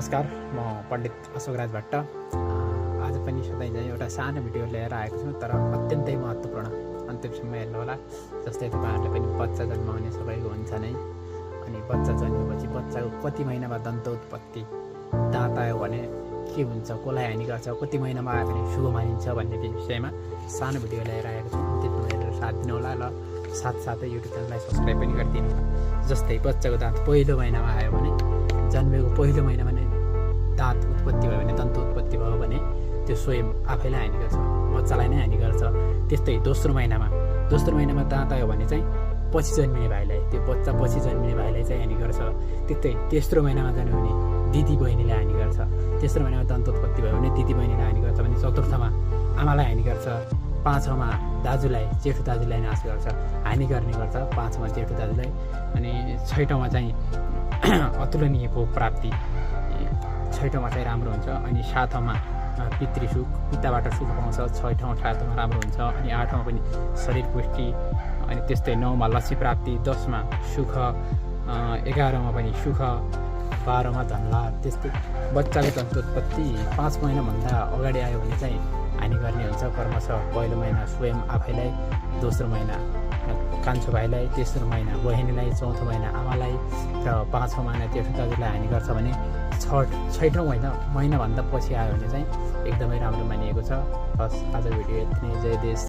नमस्कार, म पण्डित अशोक राज भट्ट। आज पनि सधैँ चाहिँ एउटा सानो भिडियो लिएर आएको छु, तर अत्यन्तै महत्त्वपूर्ण। अन्तिमसम्म हेर्नुहोला। जस्तै तपाईँहरूले पनि बच्चा जन्माउने सबैको हुन्छ नै, अनि बच्चा जन्मेपछि बच्चाको कति महिनामा दन्त उत्पत्ति, दाँत आयो भने के हुन्छ, कसलाई हानि गर्छ, कति महिनामा आयो भने शुभ मानिन्छ भन्ने विषयमा सानो भिडियो लिएर आएको छु। त्यसमा हेरेर साथ दिनुहोला र साथसाथै युट्युब च्यानललाई सब्सक्राइब पनि गरिदिनु। जस्तै बच्चाको दाँत पहिलो महिनामा आयो भने, जन्मेको पहिलो महिनामा नै दाँत उत्पत्ति भयो भने, दन्त उत्पत्ति भयो भने त्यो स्वयं आफैलाई हानि गर्छ, बच्चालाई नै हानि गर्छ। त्यस्तै दोस्रो महिनामा दाँत आयो भने चाहिँ पछि जन्मिने भाइलाई, त्यो बच्चा पछि जन्मिने भाइलाई चाहिँ हानि गर्छ। त्यस्तै तेस्रो महिनामा जन्म्यो भने दिदी बहिनीलाई हानि गर्छ। तेस्रो महिनामा दन्त उत्पत्ति भयो भने दिदी बहिनीलाई हानि गर्छ भने चतुर्थमा आमालाई हानि गर्छ। पाँचौँमा दाजुलाई, जेठो दाजुलाई नाश गर्छ, हानि गर्ने गर्छ पाँचौँमा जेठो दाजुलाई। अनि छैटौँमा चाहिँ अतुलनीय भोग प्राप्ति, छैटौँमा चाहिँ राम्रो हुन्छ। अनि सातौँमा पितृसुख, पिताबाट सुख पाउँछ, छैटौँ सातौँमा राम्रो हुन्छ। अनि आठौँमा पनि शरीर पुष्टि, अनि त्यस्तै नौमा लक्ष्मी प्राप्ति, 10मा सुख, 11औँमा पनि सुख, 12औँमा धनलाभ। त्यस्तै बच्चाको दन्त उत्पत्ति 5 महिनाभन्दा अगाडि आयो भने चाहिँ हानि गर्ने हुन्छ, कर्म छ। पहिलो महिना स्वयं आफैलाई, दोस्रो महिना कान्छो भाइलाई, तेस्रो महिना बहिनीलाई, चौथो महिना आमालाई र पाँचौँ महिना जेठो दाजुलाई हानि गर्छ भने छैटौँ महिनाभन्दा पछि आयो भने चाहिँ एकदमै राम्रो मानिएको छ। बस आज भिडियो यति नै। जय देश।